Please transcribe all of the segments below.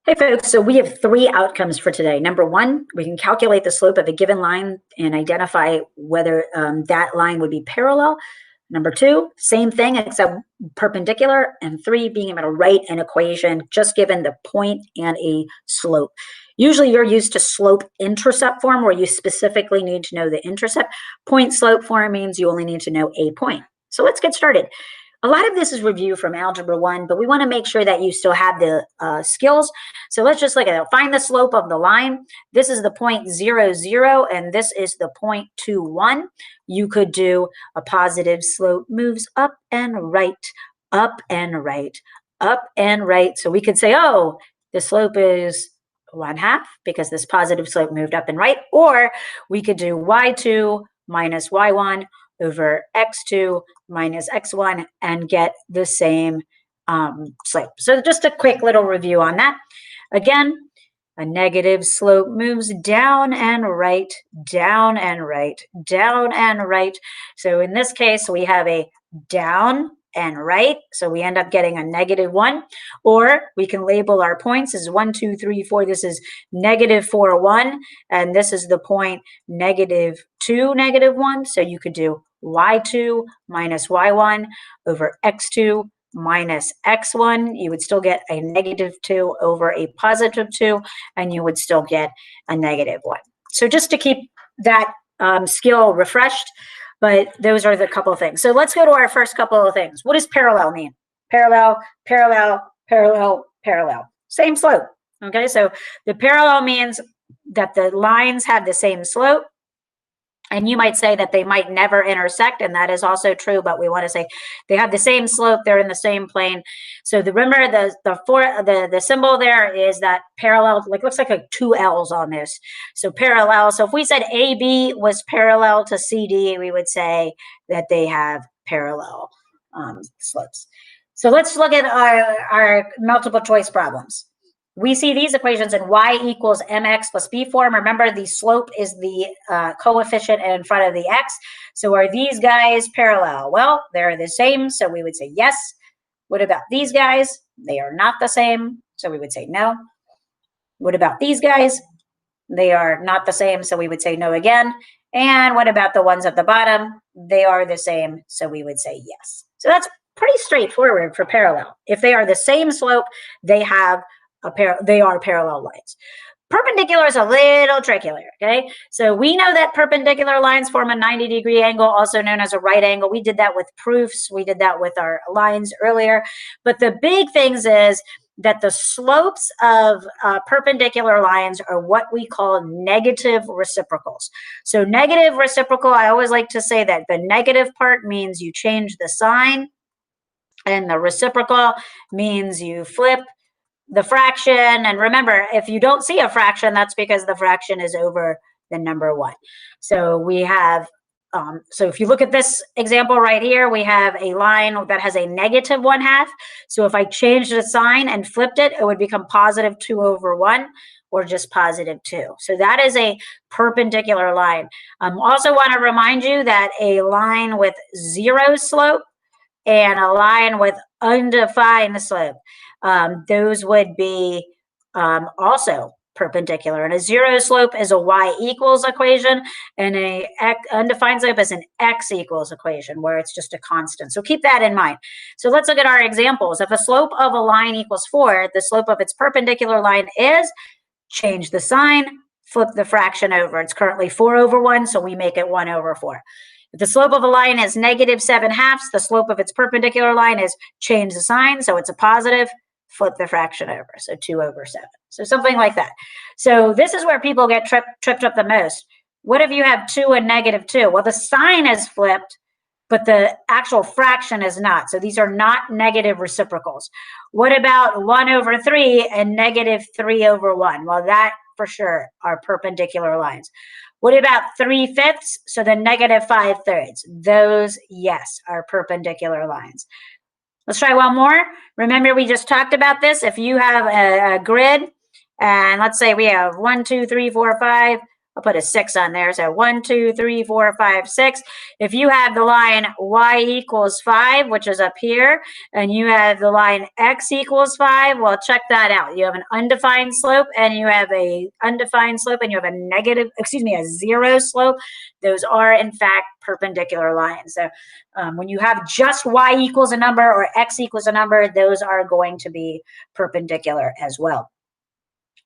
Hey folks, so we have three outcomes for today. Number one, we can calculate the slope of a given line and identify whether that line would be parallel. Number two, same thing except perpendicular. And three, being able to write an equation just given the point and a slope. Usually you're used to slope-intercept form where you specifically need to know the intercept. Point-slope form means you only need to know a point. So let's get started. A lot of this is review from Algebra 1, but we want to make sure that you still have the skills. So let's just look at it. Find the slope of the line. This is the point 0, 0, and this is the point 2, 1. You could do a positive slope moves up and right, up and right, up and right. So we could say, oh, the slope is 1/2 because this positive slope moved up and right. Or we could do y2 minus y1 over x2 minus x1 and get the same slope. So just a quick little review on that. Again, a negative slope moves down and right, down and right, down and right. So in this case, we have a down and right. So we end up getting a -1. Or we can label our points as 1, 2, 3, 4. This is -4, 1. And this is the point -2, -1. So you could do y2 minus y1 over x2 minus x1. You would still get a -2 over a +2, and you would still get a -1. So just to keep that skill refreshed, but those are the couple of things. So let's go to our first couple of things. What does parallel mean? Parallel, parallel, parallel, parallel. Same slope. Okay, so the parallel means that the lines have the same slope. And you might say that they might never intersect, and that is also true, but we want to say they have the same slope, they're in the same plane. So remember the symbol there is that parallel, like looks like 2 L's on this. So parallel. So if we said AB was parallel to CD, we would say that they have parallel slopes. So let's look at our multiple choice problems. We see these equations in y equals mx plus b form. Remember, the slope is the coefficient in front of the x. So are these guys parallel? Well, they're the same, so we would say yes. What about these guys? They are not the same, so we would say no. What about these guys? They are not the same, so we would say no again. And what about the ones at the bottom? They are the same, so we would say yes. So that's pretty straightforward for parallel. If they are the same slope, they are parallel lines. Perpendicular is a little trickier, okay? So we know that perpendicular lines form a 90-degree angle, also known as a right angle. We did that with proofs. We did that with our lines earlier. But the big things is that the slopes of perpendicular lines are what we call negative reciprocals. So negative reciprocal, I always like to say that the negative part means you change the sign, and the reciprocal means you flip the fraction. And remember, if you don't see a fraction, that's because the fraction is over the number 1. So we have, so if you look at this example right here, we have a line that has a -1/2. So if I changed the sign and flipped it, it would become +2 over 1 or just +2. So that is a perpendicular line. Also want to remind you that a line with 0 slope and a line with undefined slope, those would be also perpendicular. And a 0 slope is a y equals equation, and a undefined slope is an x equals equation where it's just a constant. So keep that in mind. So let's look at our examples. If a slope of a line equals 4, the slope of its perpendicular line is, change the sign, flip the fraction over. It's currently 4 over 1, so we make it 1 over 4. If the slope of a line is -7/2, the slope of its perpendicular line is, change the sign, so it's a positive, flip the fraction over, so 2 over 7. So something like that. So this is where people get tripped up the most. What if you have 2 and -2? Well, the sign is flipped, but the actual fraction is not. So these are not negative reciprocals. What about 1 over 3 and -3 over 1? Well, that for sure are perpendicular lines. What about 3/5? So the -5/3. Those, yes, are perpendicular lines. Let's try one more. Remember, we just talked about this. If you have a grid, and let's say we have 1, 2, 3, 4, 5, I'll put a 6 on there. So 1, 2, 3, 4, 5, 6. If you have the line y equals 5, which is up here, and you have the line x equals 5, well, check that out. You have an undefined slope, and you have a undefined slope, and you have a zero slope. Those are, in fact, perpendicular lines. So when you have just y equals a number or x equals a number, those are going to be perpendicular as well.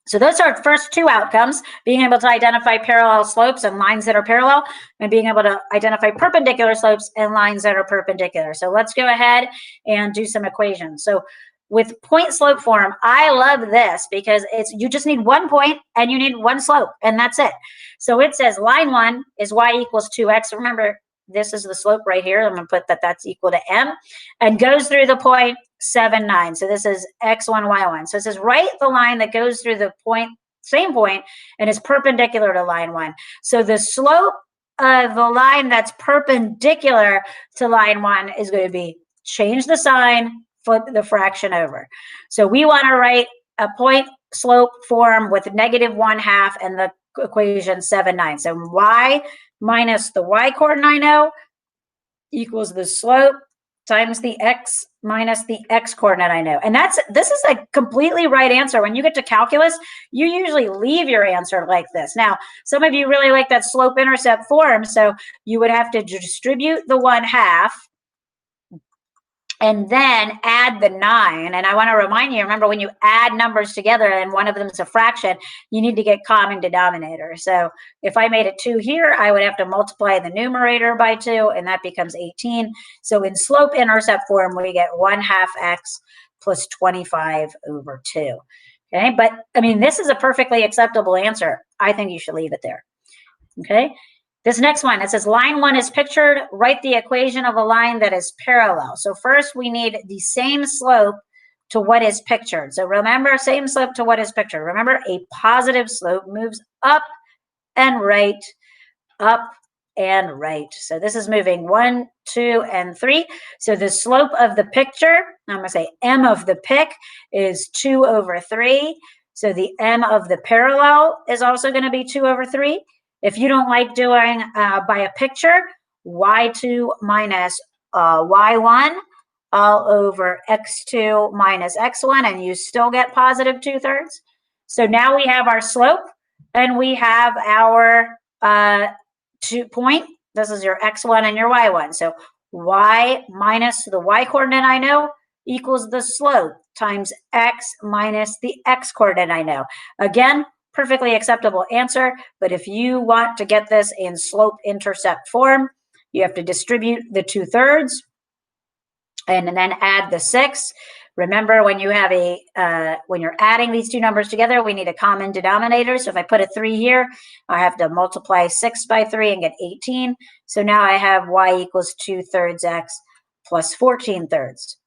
So those are our first two outcomes, being able to identify parallel slopes and lines that are parallel, and being able to identify perpendicular slopes and lines that are perpendicular. So let's go ahead and do some equations. So with point slope form, I love this because you just need 1 point and you need 1 slope, and that's it. So it says line 1 is y equals 2x. Remember, this is the slope right here. I'm going to put that's equal to m, and goes through the point 7, 9. So this is x1, y1. So it says write the line that goes through the same point, and is perpendicular to line 1. So the slope of the line that's perpendicular to line 1 is going to be change the sign, flip the fraction over. So we want to write a point slope form with -1/2 and the equation 7, 9. So y minus the y coordinate I know equals the slope times the x minus the x coordinate I know. And this is a completely right answer. When you get to calculus, you usually leave your answer like this. Now, some of you really like that slope intercept form, so you would have to distribute the 1/2 and then add the 9. And I want to remind you, remember, when you add numbers together and one of them is a fraction, you need to get common denominator. So if I made a 2 here, I would have to multiply the numerator by 2, and that becomes 18. So in slope intercept form, we get 1/2 x plus 25/2. Okay, but I mean, this is a perfectly acceptable answer. I think you should leave it there. Okay. This next one, it says line 1 is pictured. Write the equation of a line that is parallel. So first we need the same slope to what is pictured. So remember, same slope to what is pictured. Remember, a positive slope moves up and right, up and right. So this is moving 1, 2, and 3. So the slope of the picture, I'm going to say m of the pic, is 2/3. So the m of the parallel is also going to be 2/3. If you don't like doing by a picture, y2 minus y1 all over x2 minus x1, and you still get positive 2/3. So now we have our slope, and we have our 2 point. This is your x1 and your y1. So y minus the y coordinate I know equals the slope times x minus the x coordinate I know. Again, perfectly acceptable answer, but if you want to get this in slope intercept form, you have to distribute the 2/3 and then add the 6. Remember, when you have when you're adding these two numbers together, we need a common denominator. So if I put a 3 here, I have to multiply 6 by 3 and get 18. So now I have y equals 2/3 x plus 14/3.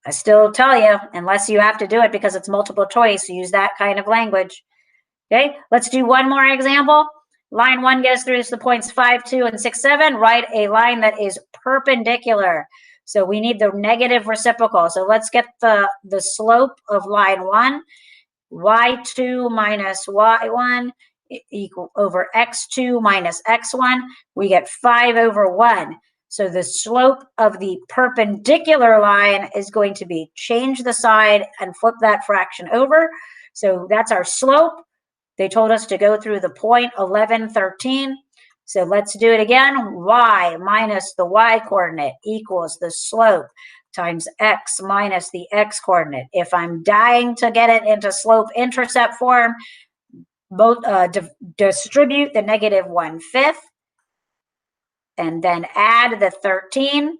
I still tell you, unless you have to do it because it's multiple choice, use that kind of language. Okay, let's do one more example. Line 1 goes through the points 5, 2, and 6, 7. Write a line that is perpendicular. So we need the negative reciprocal. So let's get the slope of line 1. y2 minus y1 equal over x2 minus x1. We get 5/1. So the slope of the perpendicular line is going to be change the side and flip that fraction over. So that's our slope. They told us to go through the point 11, 13. So let's do it again. Y minus the y coordinate equals the slope times x minus the x coordinate. If I'm dying to get it into slope intercept form, distribute the -1/5 and then add the 13.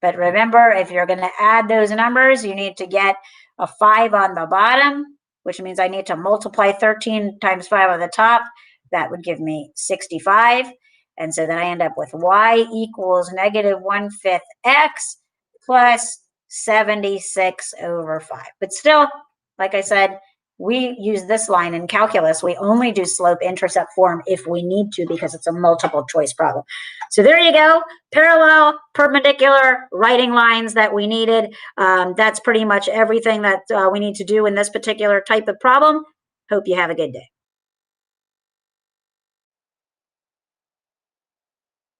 But remember, if you're going to add those numbers, you need to get a 5 on the bottom, which means I need to multiply 13 times 5 on the top. That would give me 65. And so then I end up with y equals -1/5 x plus 76/5. But still, like I said, we use this line in calculus. We only do slope intercept form if we need to because it's a multiple choice problem. So there you go. Parallel, perpendicular, writing lines that we needed. That's pretty much everything that we need to do in this particular type of problem. Hope you have a good day.